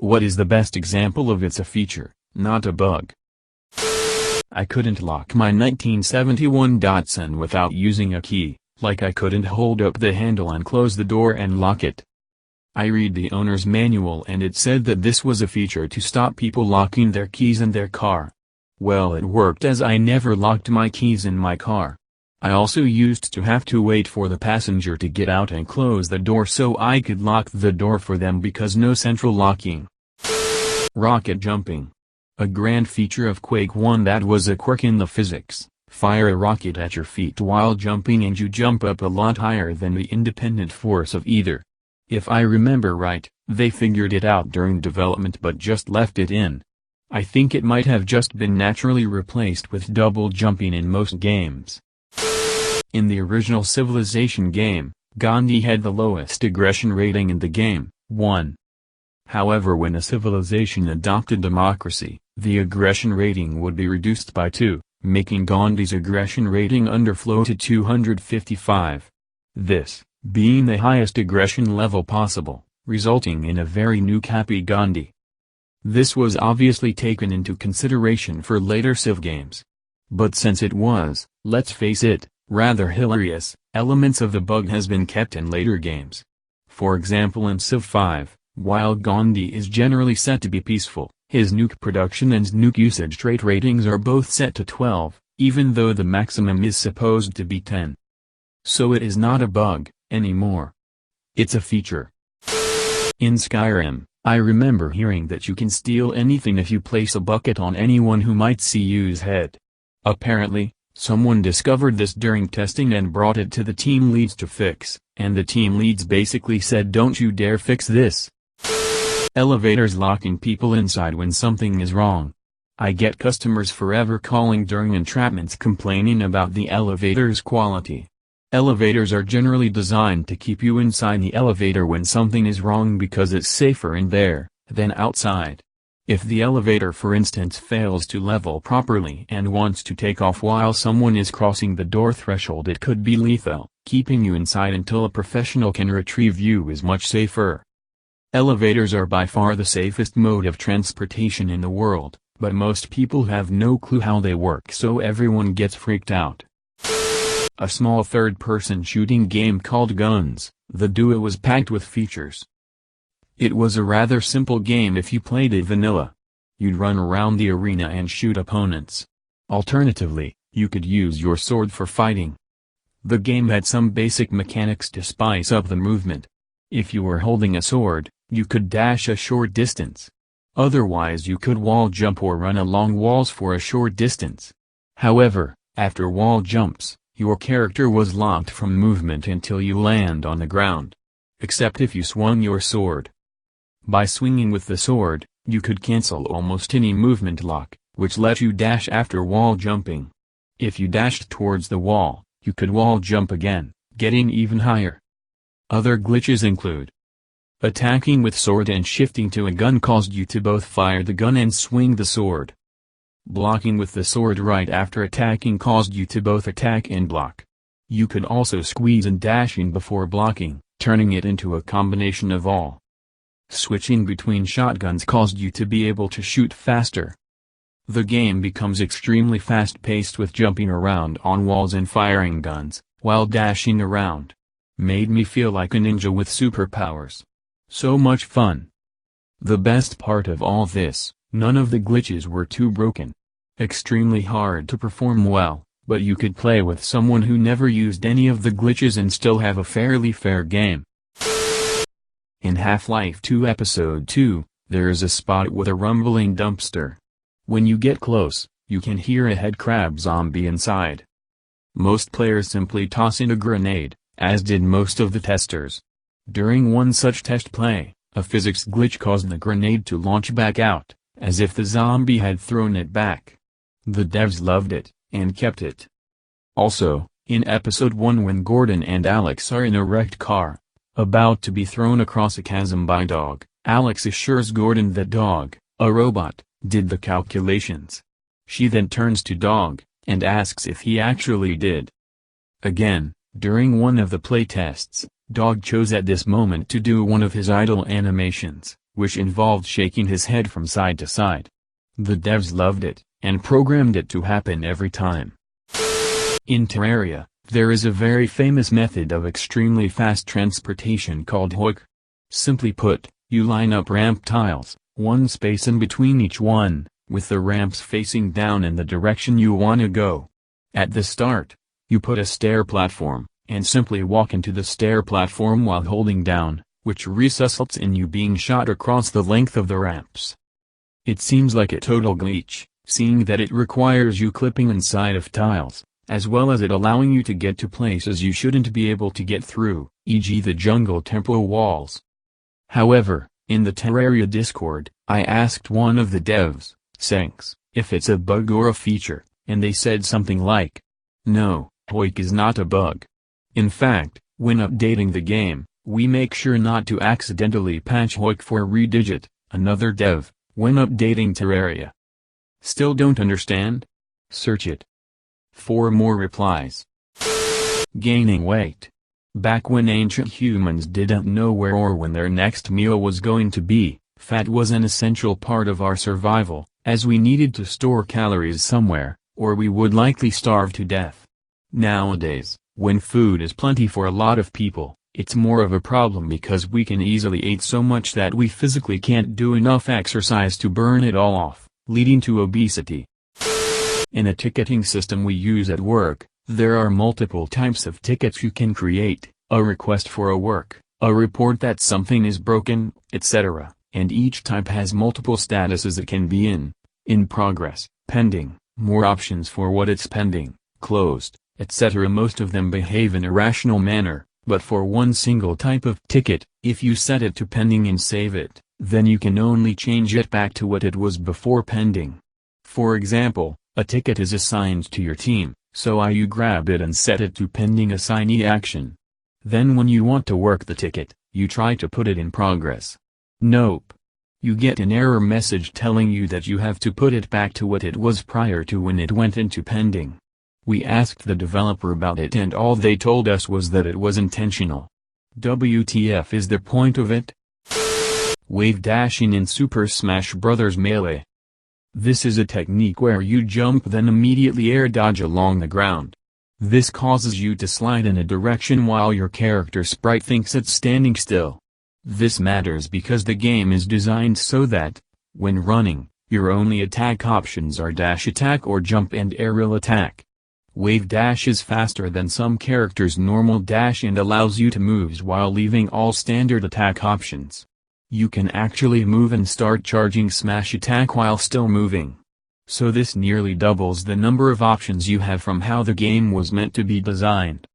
What is the best example of it's a feature, not a bug? I couldn't lock my 1971 Datsun without using a key, like I couldn't hold up the handle and close the door and lock it. I read the owner's manual and it said that this was a feature to stop people locking their keys in their car. Well, it worked, as I never locked my keys in my car. I also used to have to wait for the passenger to get out and close the door so I could lock the door for them because no central locking. Rocket jumping. A grand feature of Quake 1 that was a quirk in the physics. Fire a rocket at your feet while jumping and you jump up a lot higher than the independent force of either. If I remember right, they figured it out during development but just left it in. I think it might have just been naturally replaced with double jumping in most games. In the original Civilization game, Gandhi had the lowest aggression rating in the game, 1. However, when a civilization adopted democracy, the aggression rating would be reduced by 2, making Gandhi's aggression rating underflow to 255. This, being the highest aggression level possible, resulting in a very new Happy Gandhi. This was obviously taken into consideration for later Civ games. But since it was, let's face it, rather hilarious, elements of the bug has been kept in later games. For example, in Civ 5, while Gandhi is generally set to be peaceful, his nuke production and nuke usage trait ratings are both set to 12, even though the maximum is supposed to be 10. So it is not a bug anymore. It's a feature. In Skyrim, I remember hearing that you can steal anything if you place a bucket on anyone who might see you's head. Apparently, someone discovered this during testing and brought it to the team leads to fix, and the team leads basically said, "Don't you dare fix this." Elevators locking people inside when something is wrong. I get customers forever calling during entrapments complaining about the elevator's quality. Elevators are generally designed to keep you inside the elevator when something is wrong because it's safer in there than outside. If the elevator, for instance, fails to level properly and wants to take off while someone is crossing the door threshold, it could be lethal. Keeping you inside until a professional can retrieve you is much safer. Elevators are by far the safest mode of transportation in the world, but most people have no clue how they work, so everyone gets freaked out. A small third-person shooting game called Guns, the Duo was packed with features. It was a rather simple game if you played it vanilla. You'd run around the arena and shoot opponents. Alternatively, you could use your sword for fighting. The game had some basic mechanics to spice up the movement. If you were holding a sword, you could dash a short distance. Otherwise you could wall jump or run along walls for a short distance. However, after wall jumps, your character was locked from movement until you land on the ground. Except if you swung your sword. By swinging with the sword, you could cancel almost any movement lock, which let you dash after wall jumping. If you dashed towards the wall, you could wall jump again, getting even higher. Other glitches include: attacking with sword and shifting to a gun caused you to both fire the gun and swing the sword. Blocking with the sword right after attacking caused you to both attack and block. You could also squeeze and dash in before blocking, turning it into a combination of all. Switching between shotguns caused you to be able to shoot faster. The game becomes extremely fast-paced with jumping around on walls and firing guns, while dashing around. Made me feel like a ninja with superpowers. So much fun. The best part of all this, none of the glitches were too broken. Extremely hard to perform well, but you could play with someone who never used any of the glitches and still have a fairly fair game. In Half-Life 2 Episode 2, there is a spot with a rumbling dumpster. When you get close, you can hear a headcrab zombie inside. Most players simply toss in a grenade, as did most of the testers. During one such test play, a physics glitch caused the grenade to launch back out, as if the zombie had thrown it back. The devs loved it, and kept it. Also, in Episode 1 when Gordon and Alex are in a wrecked car, about to be thrown across a chasm by Dog, Alex assures Gordon that Dog, a robot, did the calculations. She then turns to Dog, and asks if he actually did. Again, during one of the playtests, Dog chose at this moment to do one of his idle animations, which involved shaking his head from side to side. The devs loved it, and programmed it to happen every time. In Terraria, there is a very famous method of extremely fast transportation called hoik. Simply put, you line up ramp tiles, one space in between each one, with the ramps facing down in the direction you want to go. At the start, you put a stair platform, and simply walk into the stair platform while holding down, which results in you being shot across the length of the ramps. It seems like a total glitch, seeing that it requires you clipping inside of tiles, as well as it allowing you to get to places you shouldn't be able to get through, e.g. the jungle temple walls. However, in the Terraria Discord, I asked one of the devs, Senks, if it's a bug or a feature, and they said something like, "No, hoik is not a bug. In fact, when updating the game, we make sure not to accidentally patch hoik for redigit." Another dev, when updating Terraria. Still don't understand? Search it. 4 more replies. Gaining weight. Back when ancient humans didn't know where or when their next meal was going to be, fat was an essential part of our survival, as we needed to store calories somewhere, or we would likely starve to death. Nowadays, when food is plenty for a lot of people, it's more of a problem because we can easily eat so much that we physically can't do enough exercise to burn it all off, leading to obesity. In a ticketing system we use at work, there are multiple types of tickets you can create: a request for a work, a report that something is broken, etc., and each type has multiple statuses it can be in progress, pending, more options for what it's pending, closed, etc. Most of them behave in a rational manner, but for one single type of ticket, if you set it to pending and save it, then you can only change it back to what it was before pending. For example, a ticket is assigned to your team, so you grab it and set it to pending assignee action. Then when you want to work the ticket, you try to put it in progress. Nope. You get an error message telling you that you have to put it back to what it was prior to when it went into pending. We asked the developer about it and all they told us was that it was intentional. WTF is the point of it? Wave dashing in Super Smash Bros. Melee. This is a technique where you jump then immediately air dodge along the ground. This causes you to slide in a direction while your character sprite thinks it's standing still. This matters because the game is designed so that, when running, your only attack options are dash attack or jump and aerial attack. Wave dash is faster than some characters' normal dash and allows you to move while leaving all standard attack options. You can actually move and start charging smash attack while still moving. So this nearly doubles the number of options you have from how the game was meant to be designed.